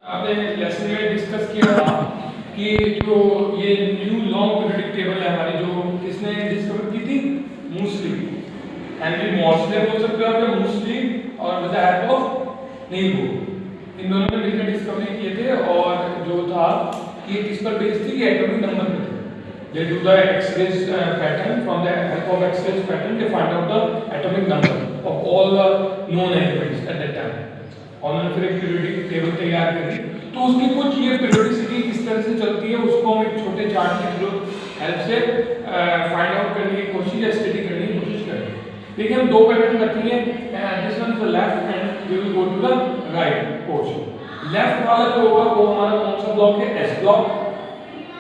आपने लेसन में डिस्कस किया था कि जो ये न्यू लॉन्ग पीरियोडिक टेबल है हमारी, जो किसने डिस्कवर की थी? मूसली। हेनरी मॉर्सले बोल सकते हो आप, मूसली और विद द हेल्प ऑफ नीबू, इन दोनों ने मिलकर डिस्कवरी किए थे। और जो था कि किस पर बेस्ड थी? एटॉमिक नंबर पे थे। They do the X-rays pattern. From the help of X-rays pattern, they find out the atomic number of all the known elements at that time. उन्होंने फिर एक पीरियोडिक टेबल तैयार करी, तो उसकी कुछ ये पीरियोडिसिटी किस तरह से चलती है उसको हम एक छोटे चार्ट के थ्रू हेल्प से फाइंड आउट करने की कोशिश या स्टडी करने की कोशिश करेंगे। देखिए हम दो पैटर्न रखेंगे, this one is the left end we will go to the right portion. Left वाला जो होगा वो हमारा कौन सा ब्लॉक है? S block,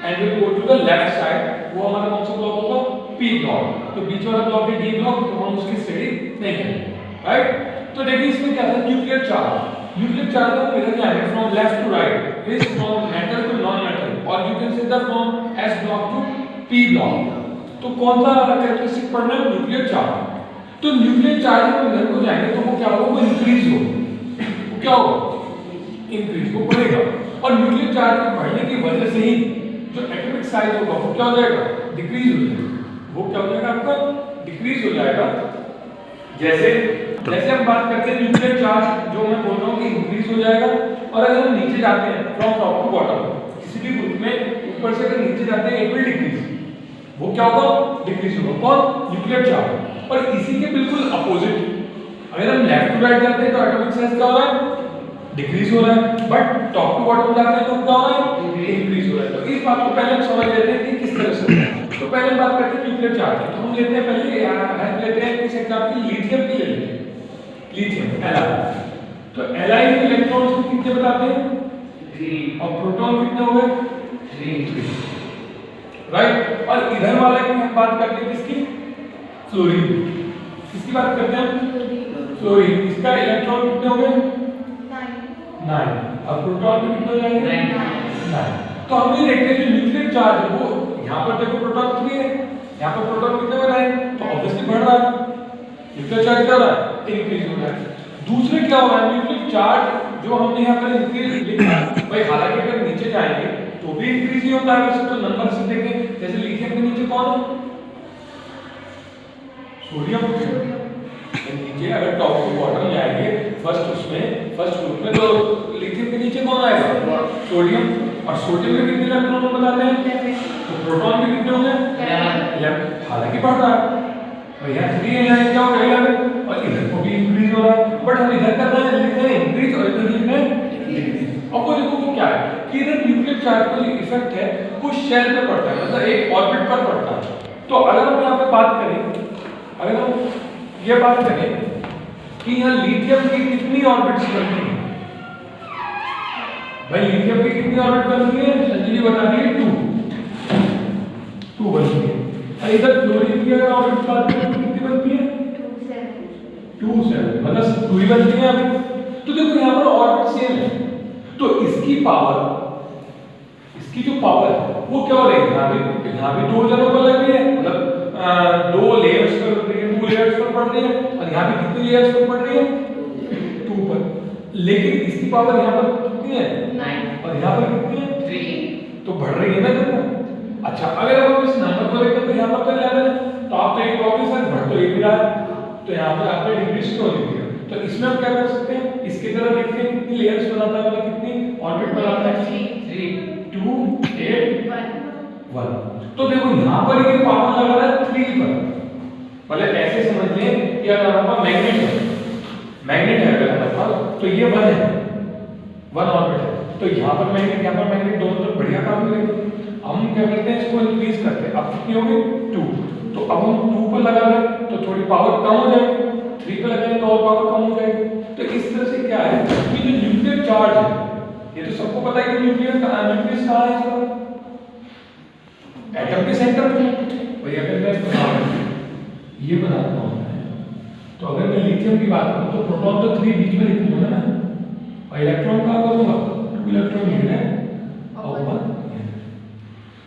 and we will go to the left side, वो हमारा कौन सा ब्लॉक होगा? P block. तो बीच वाला ब्लॉक है डी ब्लॉक, तो हम उसकी स्टडी नहीं करेंगे, राइट। तो देखिए इसमें क्या था? Nuclear charge. न्यूक्लियर चार्ज का इधर क्या है? From left to right is from metal to non metal, और you can say the from S block to P block. तो कौन सा कैरेक्टरिस्टिक पढ़ना है? Nuclear charge. तो न्यूक्लियर चार्ज में इधर को जाएंगे तो वो क्या होगा? वो इंक्रीज होगा। वो क्या होगा? इंक्रीज, वो बढ़ेगा। और न्यूक्लियर चार्ज के बढ़ने की वजह से ही जो एटॉमिक साइज होगा वो क्या हो जाएगा? डिक्रीज हो जाएगा। वो क्या हो जाएगा? आपका डिक्रीज हो जाएगा। जैसे हम बात करते हैं न्यूक्लियर चार्ज, जो मैं बोल रहा हूँ कि इंक्रीज हो जाएगा। और अगर हम नीचे जाते हैं फ्रॉम टॉप टू बॉटम, किसी भी ग्रुप में ऊपर से अगर नीचे जाते हैं इट विल डिक्रीज। वो क्या होगा? डिक्रीज होगा। कौन? Nuclear charge. और इसी के बिल्कुल अपोजिट, अगर हम लेफ्ट टू राइट जाते हैं तो एटॉमिक साइज क्या हो रहा है? डिक्रीज हो रहा है। बट टॉप टू बॉटम जाते हैं तो क्या हो रहा है? इंक्रीज हो रहा है। तो इस बात को पहले हम समझ लेते हैं कि किस तरह से होता है। तो पहले हम बात करते हैं न्यूक्लियर चार्ज की। तो हम लेते हैं पहले हेल्प लेते हैं किस एग्जांपल? लिथियम की ले लेते हैं। लिथियम Li, तो Li के इलेक्ट्रॉन्स कितने बताते हैं? 3, और प्रोटॉन कितने हो गए? 3, राइट। और इधर वाले की हम बात करते हैं किसकी? फ्लोरीन। किसकी बात करते हैं? फ्लोरीन। इसका इलेक्ट्रॉन कितने हो गए? 9, और प्रोटॉन भी कितने हो जाएंगे? 9। तो हम ये देखते हैं जो न्यूक्लियर चार्ज है वो यहाँ पर देखो प्रोटॉन 3 है, यहाँ पर प्रोटॉन कितने हो रहे हैं? तो ऑब्वियसली बढ़ रहा है। न्यूक्लियर चार्ज क्या हो रहा है? इंक्रीज हो रहा है। दूसरे क्या हो रहा है? न्यूक्लियर चार्ज जो हमने यहाँ पर इंक्रीज लिखा है भाई, हालांकि अगर नीचे जाएंगे तो भी इंक्रीज ही होता है वैसे तो नंबर से देखें। जैसे लिथियम के नीचे कौन है? सोडियम। नीचे अगर टॉप टू बॉटम जाएंगे फर्स्ट ग्रुप में तो लिथियम के नीचे कौन आएगा? सोडियम। और सोडियम में कितने इलेक्ट्रॉन बताते हैं? तो प्रोटॉन भी कितने होंगे? 11। हालांकि बढ़ रहा है भैया, 3 है यहाँ क्या हो गया? और इधर को भी इंक्रीज हो रहा है। बट हम इधर कर रहे हैं लिख रहे हैं इंक्रीज और इधर लिख रहे हैं डिक्रीज। अब वो देखो वो क्या है कि इधर न्यूक्लियर चार्ज का जो इफेक्ट है कुछ शेल पे पड़ता है, मतलब एक ऑर्बिट पर पड़ता है। तो अगर हम यहाँ पे बात करें, अगर हम ये बात करें कि यहाँ लिथियम की कितनी ऑर्बिट्स बनती है? भाई लिथियम की कितनी ऑर्बिट बनती है? संजय जी बता दिए 2 बनती है। और इधर फ्लोरीन की अगर ऑर्बिट बात करें तो कितनी बनती है? 2 7, मतलब 2 ही बनती है अभी। तो देखो यहाँ पर ऑर्बिट सेम है, तो इसकी जो पावर है वो क्या हो रही है? यहाँ भी 2 जगह पर लग रही है, मतलब 2 लेयर्स पर पड़ रही है, 2 लेयर्स पर पड़ रही है। और यहाँ भी कितनी लेयर्स पर पड़ रही है? 2 पर। लेकिन इसकी पावर यहाँ पर कितनी है? 9, और यहाँ पर कितनी है? 3। तो बढ़ रही है ना कितना? अच्छा, अगर हम इस नंबर को लेकर तो यहाँ पर तो 11 है, तो आप तो एक कहोगे सर बढ़ तो 1 रहा है, तो यहाँ पर आपने डिक्रीज क्यों लिख दिया? तो इसमें हम क्या कर सकते हैं? इसकी तरह देखते हैं कितनी लेयर्स बनाता है, मतलब कितनी ऑर्बिट बनाता है? 3, 2, 8, 1। तो देखो यहाँ पर ये पावर लगा रहा है 3 पर, मतलब ऐसे समझ लें कि अगर हमारा मैग्नेट है अगर हमारा, तो ये 1 है, 1 ऑर्बिट है। तो यहाँ पर मैग्नेट दोनों तरफ बढ़िया काम करेंगे। हम क्या करते हैं? इसको इंक्रीज करते हैं। अब कितनी होगी? 2। तो अब हम 2 पर लगा दें तो थोड़ी पावर कम हो जाएगी, 3 पर लगाएं तो और पावर कम हो जाएगी। तो इस तरह से क्या है कि जो न्यूक्लियर चार्ज है, ये तो सबको पता है कि न्यूक्लियस कहाँ है इसका? एटम के सेंटर पे। भाई अगर मैं ये बनाता हूँ तो अगर मैं लिथियम की बात करूँ तो प्रोटॉन तो 3 बीच में लिखूंगा ना, और इलेक्ट्रॉन कहाँ करूँगा? 2 इलेक्ट्रॉन ये है और 1।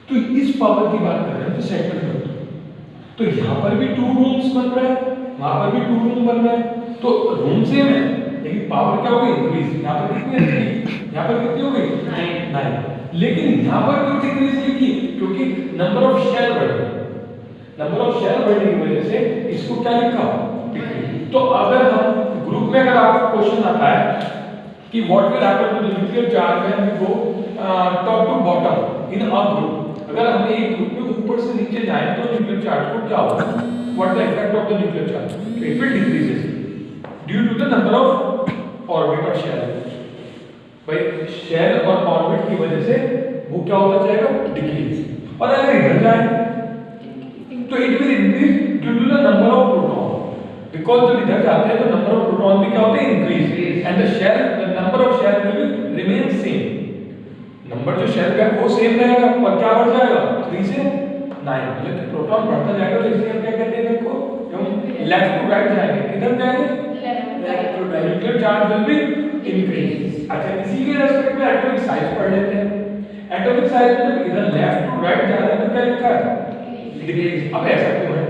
तो इस पावर की बात कर रहे हैं तो सेंटर में, तो यहाँ पर भी 2 रूम्स बन रहे हैं, वहां पर भी 2 रूम बन रहे हैं। तो रूम सेम है लेकिन पावर क्या होगी इंक्रीज, यहाँ पर कितनी है, यहाँ पर कितनी हो गई 9, लेकिन यहाँ पर क्यों डिक्रीज लिखी, क्योंकि नंबर ऑफ शेल बढ़ गए, नंबर ऑफ शेल बढ़ने की वजह से इसको क्या लिखा डिक्रीज। तो अगर हम ग्रुप में अगर आपको क्वेश्चन आता है कि what will happen to the nuclear charge when we go top to bottom in a group, अगर हम एक ग्रुप में ऊपर से नीचे जाएं तो न्यूक्लियर चार्ज को क्या होगा, what the effect of the nuclear charge, it will decreases due to the number of orbit और शेल। भाई शेल और ऑर्बिट की वजह से वो क्या होता जाएगा डिक्रीज, और अगर इधर जाए तो it will increase due to the number of proton, because जब इधर जाते हैं तो नंबर ऑफ प्रोटॉन भी क्या होते हैं increase, and the shell the number of shell will remain same, number जो शेल का है वो सेम रहेगा, और क्या बढ़ जाएगा 3 से 9, मतलब कि प्रोटॉन बढ़ता जाएगा। तो इसलिए हम क्या कहते हैं देखो, हम लेफ्ट टू राइट जाएंगे, किधर जाएंगे left to right, nuclear charge will be increase. अच्छा इसी के रेस्पेक्ट में एटॉमिक साइज पढ़ लेते हैं, एटॉमिक साइज में जब इधर लेफ्ट टू राइट जा रहे हैं तो क्या लिखा है डिक्रीज। अब ऐसा क्यों है,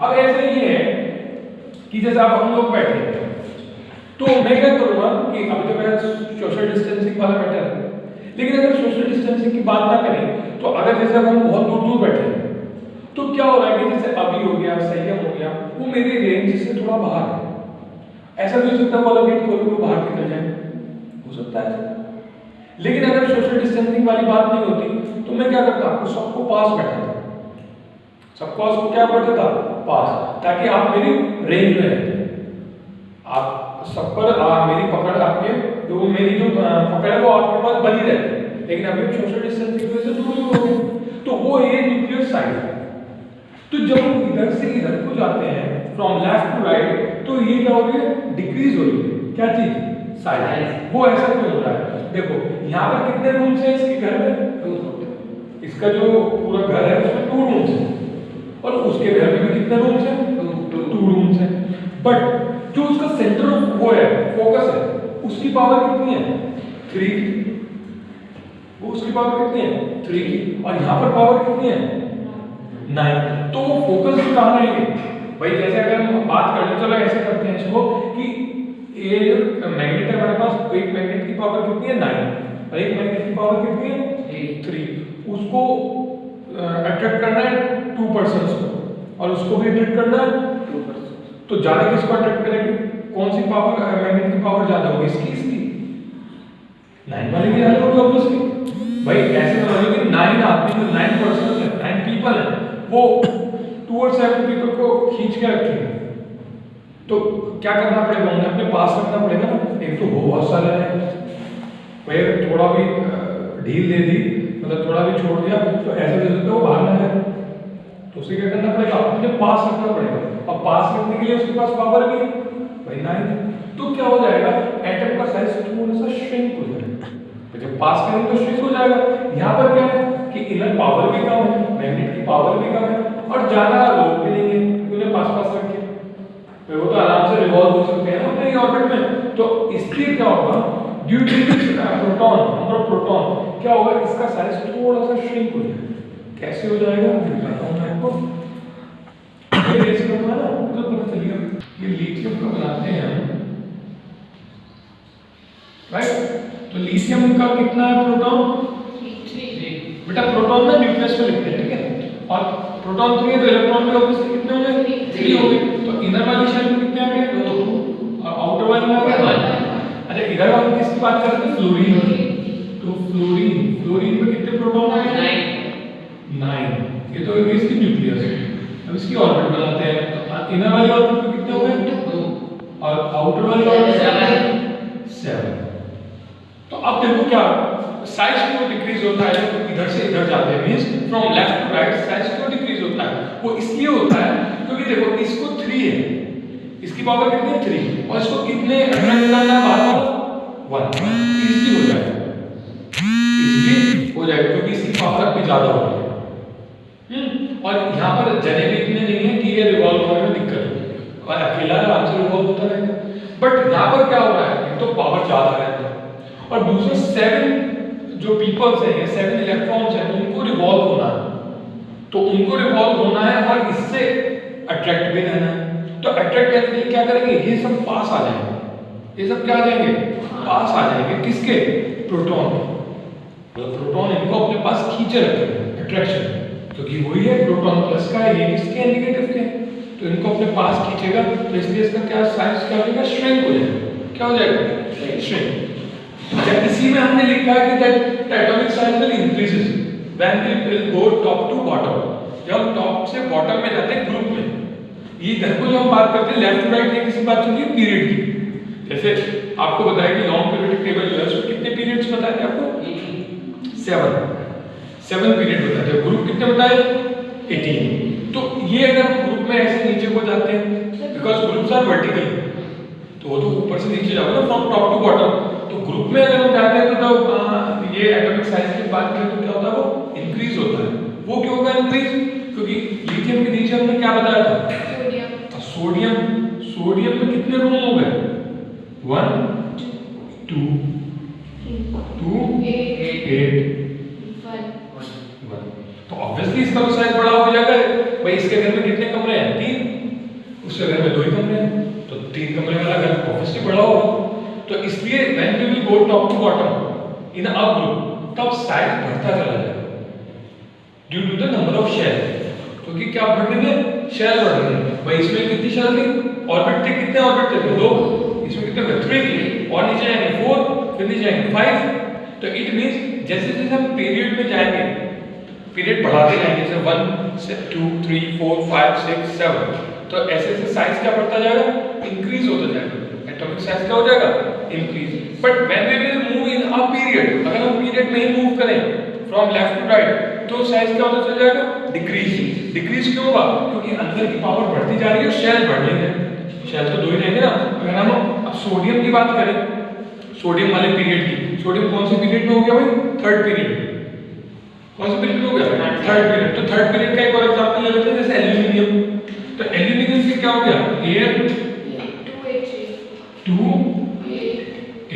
अब ऐसा ये है कि जैसे अब हम लोग बैठे हैं तो मैं क्या करूंगा कि अभी तो मेरा सोशल डिस्टेंसिंग वाला मैटर है, लेकिन अगर सोशल डिस्टेंसिंग की बात ना करें तो अगर जैसे हम बहुत दूर दूर बैठे हैं तो क्या हो रहा है कि जैसे अभी हो गया संयम हो गया वो मेरे रेंज से थोड़ा बाहर है, ऐसा भी हो सकता है वाला गेट खोल के बाहर निकल जाए, हो सकता है। लेकिन अगर सोशल डिस्टेंसिंग वाली बात नहीं होती तो मैं क्या करता, सबको पास बैठा था, सबको क्या बैठा था पास, ताकि आप मेरी रेंज में रहते, आप सब पर मेरी पकड़ आपके जो मेरी जो पकड़ है वो आपके पास बनी रहती। लेकिन अभी सोशल डिस्टेंसिंग की वजह से दूर हो गए, तो वो ये न्यूक्लियर साइज है। तो जब हम इधर से इधर को जाते हैं फ्रॉम लेफ्ट टू राइट तो ये क्या हो रही है डिक्रीज हो रही है, क्या चीज साइज। वो ऐसा क्यों हो रहा है, देखो यहाँ पर कितने रूम्स हैं इसके घर में, इसका जो पूरा घर है उसमें 2 रूम्स हैं, और उसके घर में भी कितने रूम्स हैं 2 रूम्स हैं, बट जो उसका सेंटर ऑफ वो है फोकस है उसकी पावर कितनी है 3, वो उसकी पावर कितनी है 3, और यहाँ पर पावर कितनी है 9, तो वो फोकस भी कहाँ रहेंगे भाई। जैसे अगर हम बात कर ले, चलो ऐसे करते हैं इसको कि ये मैग्नेट है हमारे पास, एक मैग्नेट की पावर कितनी है 9 और एक मैग्नेट की पावर कितनी है 3, उसको अट्रैक्ट करना है 2 पर्सन्स को और उसको भी अट्रैक्ट करना है 2 पर्सन्स, तो ज्यादा किसको अट्रैक्ट करेंगे, कौन सी पावर मैग्नेट की पावर ज्यादा होगी, इसकी 9 वाली की ज्यादा होगी ऑब्वियसली। भाई ऐसे समझो कि 9 आदमी जो 9 पर्सन्स है 9 पीपल है वो 2 और 7 पीपल को खींच के रखेंगे, तो क्या करना पड़ेगा, उन्हें अपने पास रखना पड़ेगा ना। एक तो वो बहुत सारे हैं भाई, अगर थोड़ा भी ढील दे दी मतलब थोड़ा भी छोड़ दिया तो ऐसे दे सकते हो बाहर ना जाए, तो उसे क्या करना पड़ेगा अपने पास रखना पड़ेगा, और पास रखने के लिए उसके पास पावर भी है भाई 9, तो क्या हो जाएगा एटम का साइज थोड़ा सा श्रिंक हो जाएगा, तो जब पास करेंगे तो श्रिंक हो जाएगा। यहाँ पर क्या है कि इनर पावर भी कम है, मैग्नेट की पावर भी कम है, और ज्यादा लोग भी नहीं है उन्हें पास पास रख के, तो वो तो आराम से रिवॉल्व हो सकते हैं अपने ऑर्बिट में। तो इसलिए क्या होगा due to proton number of proton क्या होगा, इसका साइज थोड़ा सा श्रिंक हो जाएगा। कैसे हो जाएगा बताता हूं मैं आपको, ये इसको ना तो पता चलेगा। ये लिथियम का बनाते हैं हम, राइट, तो लिथियम का कितना है प्रोटॉन 3, बेटा प्रोटॉन ना न्यूक्लियस में लिखते हैं, ठीक है, और प्रोटॉन 3 है तो इलेक्ट्रॉन भी ऑब्वियसली कितने होंगे 3 होंगे, तो इनर वाली शेल में कितने आ गए 2 और आउटर वाली में आ गए 1। अच्छा इधर हम किसकी बात कर रहे थे फ्लोरीन, तो फ्लोरीन में कितने प्रोटॉन आ गए 9, ये तो इसकी न्यूक्लियस है। अब इसकी ऑर्बिट बनाते हैं, तो इनर वाली ऑर्बिट में कितने हो गए 2 और आउटर वाली ऑर्बिट 7। तो अब देखो क्या साइज क्यों डिक्रीज होता है, तो इधर से इधर जाते हैं means from left to right size क्यों डिक्रीज होता है, वो इसलिए होता है क्योंकि देखो इसको 3 है, इसकी पावर कितनी है 3, और इसको कितने अट्रैक्ट करना बार 1, इसलिए हो जाएगा, इसलिए हो जाएगा क्योंकि इसकी पावर अब भी ज्यादा हो रही है। और यहाँ पर जने भी इतने नहीं है कि ये रिवॉल्व होने में दिक्कत होगी, और अकेला आराम से रिवॉल्व होता रहेगा। बट यहाँ पर क्या हो रहा है, एक तो पावर ज्यादा रहता है और दूसरा 7 जो पीपल्स हैं, 7 इलेक्ट्रॉन्स हैं, उनको रिवॉल्व होना है, तो उनको रिवॉल्व होना है और इससे अट्रैक्ट भी रहना है। तो अट्रैक्ट करने के लिए क्या करेंगे, ये सब पास आ जाएंगे, ये सब क्या आ जाएंगे, पास आ जाएंगे, किसके, प्रोटॉन। तो प्रोटॉन इनको अपने पास खींचे रखेंगे, अट्रैक्शन, क्योंकि वही है प्रोटॉन प्लस का, ये किसके है, नेगेटिव के, तो इनको अपने पास खींचेगा, तो इसलिए इसका क्या साइज क्या हो जाएगा, श्रिंक हो जाएगा, क्या हो जाएगा, श्रिंक। अच्छा, इसी में हमने लिखा है कि that atomic size will increases when we will go top to bottom, जब हम टॉप से बॉटम में जाते हैं ग्रुप में। ये इधर को जो हम बात करते हैं लेफ्ट टू राइट, ये किसी बात चलती है पीरियड की। जैसे आपको बताया कि लॉन्ग पीरियड टेबल जो है उसमें कितने पीरियड्स बताए थे आपको, 7 पीरियड बताए थे। ग्रुप कितने बताए, 18। तो ये अगर हम ग्रुप में ऐसे नीचे को जाते हैं, बिकॉज ग्रुप्स आर वर्टिकल, तो वो तो ऊपर से नीचे जाओगे ना, फ्रॉम टॉप टू बॉटम। तो ग्रुप में अगर हम जाते हैं तो ये एटॉमिक साइज की बात करें तो क्या होता है, वो इंक्रीज होता है। वो क्यों होगा इंक्रीज, क्योंकि लिथियम के नीचे हमने क्या बताया था, सोडियम। सोडियम में कितने रूम हो गए, 1 2 2 8 1। तो ऑब्वियसली इसका तो साइज बड़ा हो जाएगा भाई। इसके घर में कितने कमरे हैं, 3, उसके घर में 2 ही कमरे हैं, तो 3 कमरे वाला घर ऑब्वियसली बड़ा होगा। तो इसलिए when we will go top to bottom in a group, तब साइज बढ़ता चला जाएगा due to the number of shell, क्योंकि क्या बढ़ने में, शेल बढ़ रहे हैं भाई। इसमें कितनी शेल थी, ऑर्बिट थे, कितने ऑर्बिट थे, 2, इसमें कितने थे, 3, और नीचे जाएंगे 4, फिर नीचे जाएंगे 5। तो इट मींस जैसे जैसे हम पीरियड में जाएंगे, पीरियड बढ़ाते जाएंगे, जैसे 1 2 3 4 5 6 7, तो ऐसे ऐसे साइज क्या बढ़ता जाएगा, इंक्रीज होता जाएगा, एटॉमिक साइज क्या हो जाएगा, increase. But when we will move in a period, अगर हम पीरियड में ही मूव करें फ्रॉम लेफ्ट टू राइट, तो साइज क्या होता चल जाएगा, डिक्रीज। डिक्रीज क्यों होगा, क्योंकि अंदर की पावर बढ़ती जा रही है, शेल बढ़ रही है। शेल तो 2 ही रहेंगे ना। अगर हम अब सोडियम की बात करें, सोडियम वाले पीरियड की, सोडियम कौन से पीरियड में हो गया भाई, 3rd पीरियड। कौन से पीरियड में हो गया, 3rd पीरियड। तो 3rd पीरियड का एक और एग्जांपल ले लेते हैं, जैसे एल्यूमिनियम। तो एल्यूमिनियम से क्या हो गया, 8 2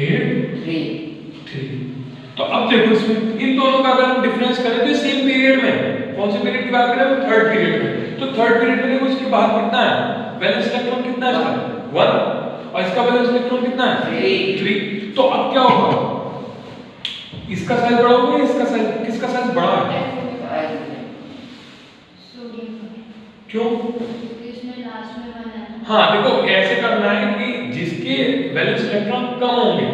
8 3। तो अब देखो इसमें इन दोनों का अगर हम डिफरेंस करें तो सेम पीरियड में, कौन से पीरियड की बात करें, 3rd पीरियड में। तो 3rd पीरियड में देखो इसके बाहर कितना है, वैलेंस इलेक्ट्रॉन कितना है इसका, 1, और इसका वैलेंस इलेक्ट्रॉन कितना है, 3। तो अब क्या होगा, इसका साइज बड़ा होगा या इसका साइज, किसका साइज बड़ा है, क्यों, हाँ देखो ऐसे करना है कि जिसके वैलेंस इलेक्ट्रॉन कम होंगे,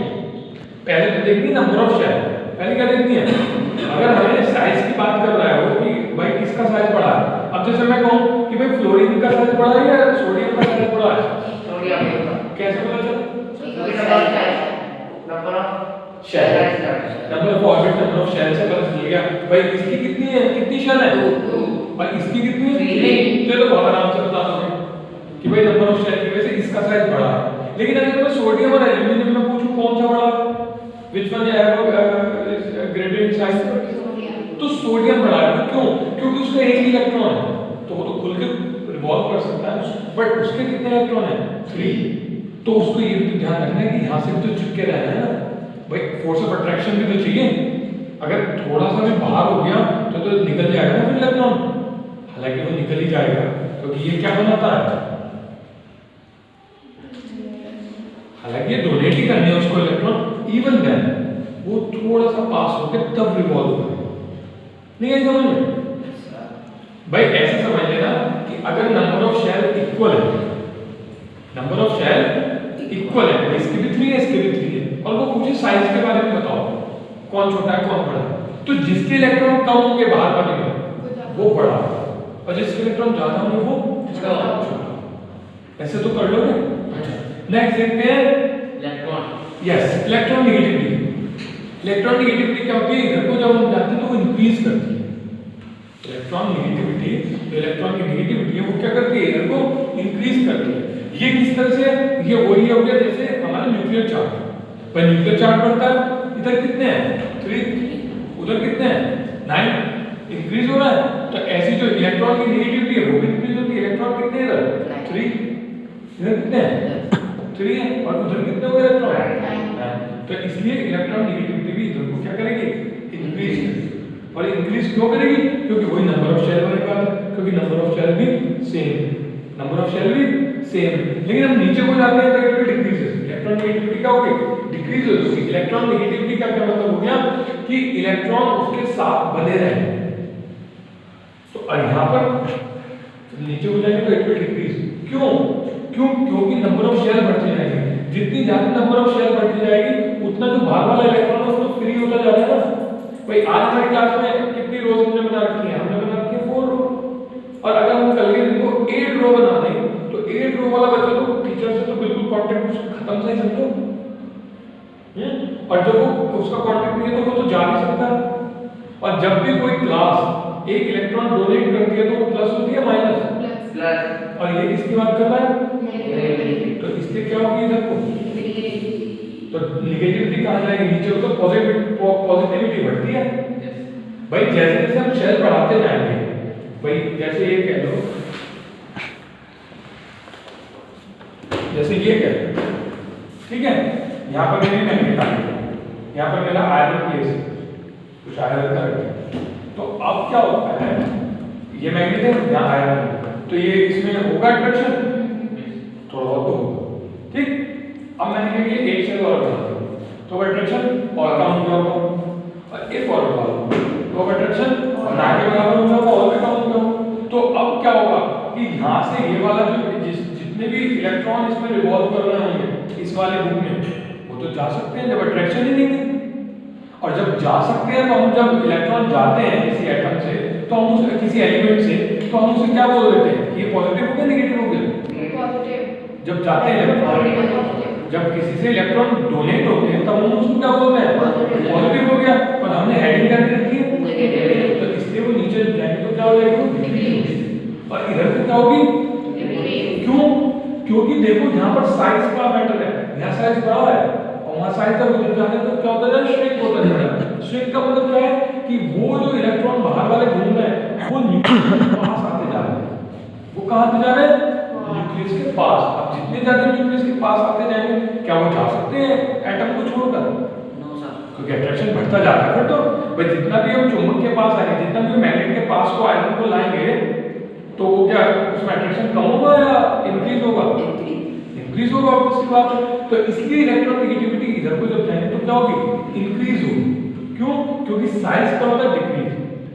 पहले तो देखनी नंबर ऑफ शेल, पहले क्या देखनी है, अगर हमें साइज की बात कर रहा है वो कि भाई किसका साइज बड़ा है। अब जैसे मैं कहूं कि भाई फ्लोरीन का साइज बड़ा है या सोडियम का साइज बड़ा है, कैसे पता चला, number of shell, number of orbit, number of shell से पता चल गया भाई इसकी कितनी है, कितनी शेल है, भाई इसकी कितनी है, चलो बहुत आराम से बता दोगे कि भाई नंबर ऑफ शेल की वजह से इसका साइज बड़ा है। लेकिन अगर मैं सोडियम और एल्यूमिनियम में पूछूं कौन सा बड़ा है, which one is greater in size, तो सोडियम बड़ा है। क्यों, क्योंकि उसका एक ही इलेक्ट्रॉन है, तो वो तो खुल के रिवॉल्व कर सकता है, बट उसके कितने इलेक्ट्रॉन है, 3। तो उसको ये भी ध्यान रखना है कि यहाँ से भी तो चिपके रहना है ना भाई, फोर्स ऑफ अट्रैक्शन भी तो चाहिए। अगर थोड़ा सा भी बाहर हो गया तो निकल जाएगा ना फिर इलेक्ट्रॉन, हालांकि वो निकल ही जाएगा क्योंकि ये क्या बनाता है, हालांकि ये डोनेट ही करने है उसको इलेक्ट्रॉन, इवन देन वो थोड़ा सा पास होकर तब रिवॉल्व होगा। नहीं है समझ में भाई, ऐसे समझ लेना कि अगर नंबर ऑफ शेल इक्वल है, नंबर ऑफ शेल इक्वल है, इसके भी 3 है इसके भी 3 है, और वो पूछे साइज के बारे में बताओ कौन छोटा है कौन बड़ा है, तो जिसके इलेक्ट्रॉन कम होंगे बाहर वाले में वो बड़ा, और जिसके इलेक्ट्रॉन ज्यादा होंगे वो छोटा। ऐसे तो कर लोगे। अच्छा नेक्स्ट देखते हैं electron, yes electron negativity. Electron negativity क्या होती है, इधर को जब हम जाते हैं तो वो इंक्रीज करती है। इलेक्ट्रॉन नेगेटिविटी, जो इलेक्ट्रॉन की नेगेटिविटी है वो क्या करती है, इधर को इंक्रीज करती है। ये किस तरह से, ये वही हो गया जैसे हमारा न्यूक्लियर चार्ज, पर न्यूक्लियर चार्ज बढ़ता है, इधर कितने हैं 3, उधर कितने हैं 9, इंक्रीज हो रहा है। तो ऐसी जो इलेक्ट्रॉन की नेगेटिविटी है वो भी इंक्रीज होती है। इलेक्ट्रॉन कितने इधर 3, इधर कितने हैं 3 है, और उधर कितने हो इलेक्ट्रॉन, तो इसलिए इलेक्ट्रॉन नेगेटिविटी भी इधर को क्या करेगी, इंक्रीज करेगी। और इंक्रीज क्यों करेगी, क्योंकि वही नंबर ऑफ शेल वाली बात है, क्योंकि नंबर ऑफ शेल भी सेम, नंबर ऑफ शेल भी सेम। लेकिन हम नीचे को जाते हैं तो it will decrease, electron negativity क्या होगी, डिक्रीज होगी। इलेक्ट्रॉन नेगेटिविटी का क्या मतलब हो गया कि इलेक्ट्रॉन उसके साथ बने रहेंगे। तो यहाँ पर नीचे हो जाएंगे तो इट विल डिक्रीज। क्योंकि नंबर ऑफ शेल बढ़ती जाएगी। जितनी ज्यादा नंबर ऑफ शेल बढ़ती जाएगी उतना जो बाहर वाला इलेक्ट्रॉन है उसको फ्री होता जा रहा है ना। भाई आज हमारी क्लास में कितनी रोज हमने बना रखी है, हमने बना रखी है 4 रो। और अगर हम कल के दिन को 8 रो बना दें तो 8 रो वाला बच्चा तो टीचर से तो बिल्कुल कांटेक्ट खत्म सा ही समझो। और जब वो उसका कांटेक्ट नहीं है तो वो तो जा नहीं सकता। और जब भी कोई क्लास एक इलेक्ट्रॉन डोनेट करती है तो प्लस होती है माइनस प्लस। और ये किसकी बात कर रहा है, तो इससे क्या होगी इधर को, तो नेगेटिविटी कहां जाएगी, नीचे तो पॉजिटिविटी बढ़ती है। भाई जैसे जैसे हम शेल बढ़ाते जाएंगे, भाई जैसे ये कह लो, जैसे ये कह लो, ठीक है, यहाँ पर मेरी मैग्नेट आ गई, यहाँ पर मेरा आयरन प्लेस है, कुछ आयरन का रखें। तो अब क्या होता है, ये मैग्नेट है, यहाँ आयरन है, तो ये इसमें होगा अट्रैक्शन, थोड़ा बहुत तो होगा, ठीक। अब मैंने कहा कि एक शेल और बना दो तो अट्रैक्शन और कम हो जाएगा, और एक और बना दो तो अट्रैक्शन ना के बराबर हो जाएगा और भी कम हो जाएगा। तो अब क्या होगा कि यहाँ से ये वाला जो जितने भी इलेक्ट्रॉन इसमें रिवॉल्व कर रहे होंगे इस वाले बुक में, वो तो जा सकते हैं जब अट्रैक्शन ही नहीं है। और जब जा सकते हैं तो हम जब इलेक्ट्रॉन जाते हैं किसी एटम से, तो हम उस किसी एलिमेंट से, तो हम उसे क्या बोल देते हैं, ये पॉजिटिव हो गया नेगेटिव हो गया, पॉजिटिव। जब जाते हैं इलेक्ट्रॉन, जब किसी से इलेक्ट्रॉन डोनेट होते हैं तब हम उसको क्या बोलते हैं, पॉजिटिव हो गया। पर हमने हेडिंग क्या दे रखी है नेगेटिव, तो इसलिए वो नीचे जाएंगे तो क्या हो जाएगा, और इधर से क्या होगी, क्यों, क्योंकि देखो यहाँ पर साइज का मैटर है, यहाँ साइज बड़ा है और वहाँ साइज का उधर जाने तो क्या होता है, श्रिंक होता है। श्रिंक का मतलब क्या है कि वो जो इलेक्ट्रॉन बाहर वाले घूम रहे हैं वो न्यूक्लियस के पास आते जा रहे हैं। वो कहाँ आते जा रहे हैं, न्यूक्लियस के पास। अब जितने ज्यादा न्यूक्लियस के पास आते जाएंगे, क्या वो जा सकते हैं एटम को छोड़कर, क्योंकि अट्रैक्शन बढ़ता जा रहा है। फिर तो भाई जितना भी हम चुंबक के पास आएंगे, जितना भी मैग्नेट के पास को आयरन को लाएंगे, तो वो क्या उसमें अट्रैक्शन कम होगा या इंक्रीज होगा, इंक्रीज होगा ऑब्वियसली बात है। तो इसलिए इलेक्ट्रॉन नेगेटिविटी इधर को जब जाएंगे तो क्या होगी, इंक्रीज होगी। क्यों, क्योंकि साइज क्या होता है, डिक्रीज।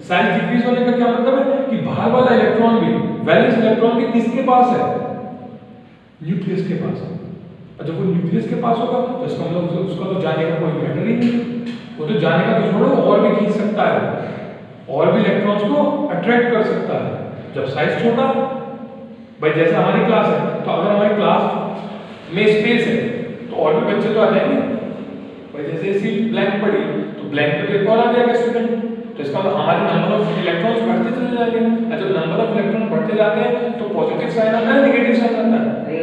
साइज डिक्रीज होने का क्या मतलब है कि बाहर वाला इलेक्ट्रॉन भी, वैलेंस इलेक्ट्रॉन भी किसके पास है, न्यूक्लियस के पास है। और जब वो न्यूक्लियस के पास होगा तो इसका मतलब उसका तो जाने का कोई मैटर ही नहीं, वो तो जाने का तो छोड़ो और भी खींच सकता है, और भी इलेक्ट्रॉन्स को अट्रैक्ट कर सकता है जब साइज छोटा। भाई जैसे हमारी क्लास है, तो अगर हमारी क्लास में स्पेस है तो और भी बच्चे तो आ जाएंगे। भाई जैसे सीट ब्लैंक पड़ी तो ब्लैंक पे एक और आ जाएगा स्टूडेंट, तो इसका मतलब हमारे नंबर ऑफ इलेक्ट्रॉन्स बढ़ते चले जाएंगे। जब नंबर ऑफ इलेक्ट्रॉन बढ़ते जाते हैं तो पॉजिटिव साइन आता है, नेगेटिव साइन आता है,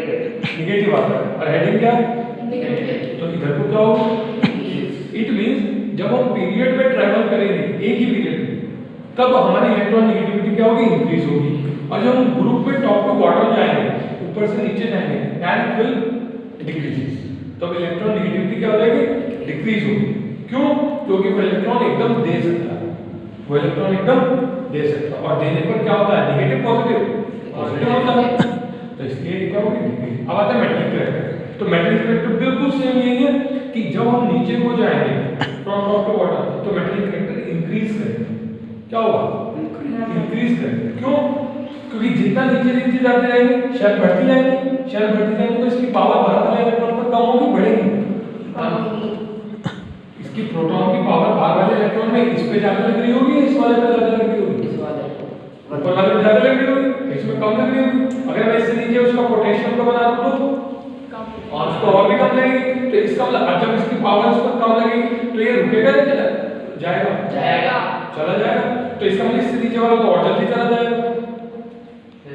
नेगेटिव आता है। और हेडिंग क्या है, तो इधर को क्या होगा, इट मींस जब हम पीरियड में ट्रैवल करेंगे एक ही पीरियड में, तब हमारी इलेक्ट्रॉन नेगेटिविटी क्या होगी, इंक्रीज होगी। और जब हम ग्रुप में टॉप टू बॉटम जाएंगे, ऊपर से नीचे जाएंगे, एंड इट विल डिक्रीज, तब इलेक्ट्रॉन नेगेटिविटी क्या हो जाएगी, डिक्रीज होगी। क्यों, क्योंकि वो इलेक्ट्रॉन एकदम दे सकता है, वो इलेक्ट्रॉन एकदम दे सकता है, और देने पर क्या होता है, नेगेटिव पॉजिटिव होता है, तो इसलिए क्या होगी, डिक्रीज। अब आता है मेटलिक कैरेक्टर। तो मेटलिक कैरेक्टर बिल्कुल सेम यही है कि जब हम नीचे को जाएंगे फ्रॉम टॉप टू बॉटम, तो मेटलिक कैरेक्टर इंक्रीज करेगा। क्या होगा, इंक्रीज करेगा। क्यों, क्योंकि जितना नीचे नीचे जाते रहेंगे शेल बढ़ती जाएंगी, शेल बढ़ती जाएंगी तो इसकी पावर बाहर वाले इलेक्ट्रॉन पर कम होगी, बढ़ेगी। इसकी प्रोटॉन की पावर बाहर वाले इलेक्ट्रॉन में इस पे ज्यादा लग रही होगी, इस वाले पे ज्यादा लग रही होगी, ऊपर वाले पे ज्यादा लग रही होगी, इसमें कम लग रही होगी। अगर मैं इससे नीचे उसका पोटेंशियल को बना दूं तो और उसको और भी कम लगेगी, तो इसका मतलब जब इसकी पावर उस पर कम लगेगी तो ये रुकेगा या जाएगा, चला जाएगा। तो इसका मतलब इससे नीचे वाला तो और जल्दी चला जाएगा,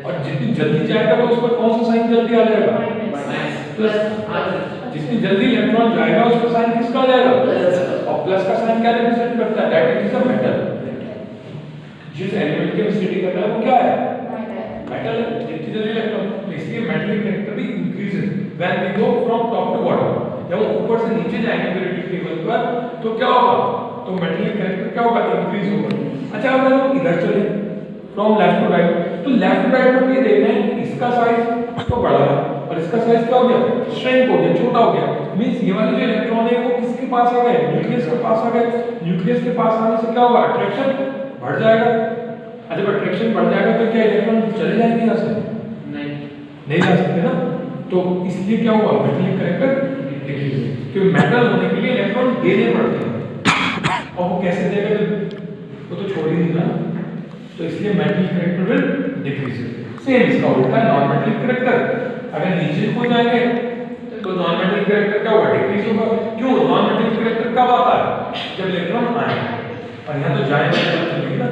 और जितनी जल्दी जाएगा तो उस पर कौन सा साइन जल्दी आ जाएगा, प्लस। जितनी जल्दी इलेक्ट्रॉन जाएगा उस पर साइन किसका आ जाएगा, और प्लस का साइन क्या रिप्रेजेंट करता है, दैट इज अ मेटल। जिस एलिमेंट की हम स्टडी कर रहे हैं वो क्या है, मेटल है। जितनी जल्दी इलेक्ट्रॉन, इसलिए मेटलिक कैरेक्टर भी increases when we go from top to bottom. जब हम ऊपर से नीचे जाएंगे पीरियोडिक टेबल पर तो क्या होगा, तो मेटलिक कैरेक्टर क्या होगा, इंक्रीज होगा। अच्छा अगर हम इधर चले फ्रॉम लेफ्ट टू राइट, तो लेफ्ट टू राइट में ये देख रहे हैं इसका साइज तो बड़ा है और इसका साइज क्या हो गया, श्रिंक हो गया, छोटा हो गया। मींस ये वाले जो इलेक्ट्रॉन है वो किसके पास आ गए, न्यूक्लियस के पास आ गए। न्यूक्लियस के पास आने से क्या होगा, अट्रैक्शन बढ़ जाएगा। जब अट्रैक्शन बढ़ जाएगा तो क्या इलेक्ट्रॉन चले जाएंगे यहाँ से, नहीं जा सकते ना। तो इसलिए क्या हुआ, मेटेलिक कैरेक्टर डिक्रीज हुआ, क्योंकि मेटल होने के लिए इलेक्ट्रॉन देने पड़ते हैं, और वो कैसे देगा जब वो तो छोड़ ही नहीं रहा, तो इसलिए metallic character will decrease. Same इसका उल्टा है नॉन मेटेलिक कैरेक्टर, अगर नीचे को जाएंगे तो नॉन मेटेलिक कैरेक्टर क्या होगा, डिक्रीज होगा। क्यों, नॉन मेटेलिक कैरेक्टर कब आता है, जब इलेक्ट्रॉन आए, और यहाँ तो जाएंगे तो चलेगी ना,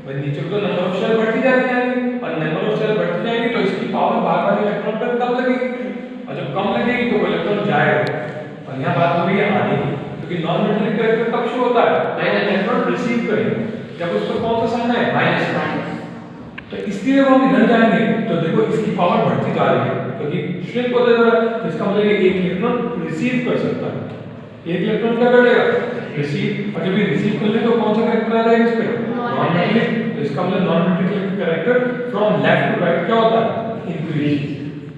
भाई नीचे को तो नंबर ऑफ शेल बढ़ती जाएगी, और नंबर ऑफ शेल बढ़ती जाएगी तो इसकी पावर बार बार इलेक्ट्रॉन पर कम लगेगी, और जब कम लगेगी तो वो इलेक्ट्रॉन जाएगा। और यहाँ बात हो रही है आने की, क्योंकि नॉन मेटेलिक कैरेक्टर कब शुरू होता है, जब इलेक्ट्रॉन रिसीव करेंगे, जब उस पर कौन सा साइन है, माइनस। तो इसलिए जब हम इधर जाएंगे तो देखो इसकी पावर बढ़ती जा रही है, क्योंकि श्रिंक होता जा रहा है, तो इसका मतलब एक इलेक्ट्रॉन रिसीव कर सकता है, एक इलेक्ट्रॉन क्या कर लेगा, रिसीव। और जब ये रिसीव कर ले तो कौन सा कैरेक्टर आ जाएगा इस पे, नॉन मेटेलिक। तो इसका मतलब non metallic character from left to right क्या होता है, इंक्रीज।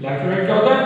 लेफ्ट टू राइट क्या होता है,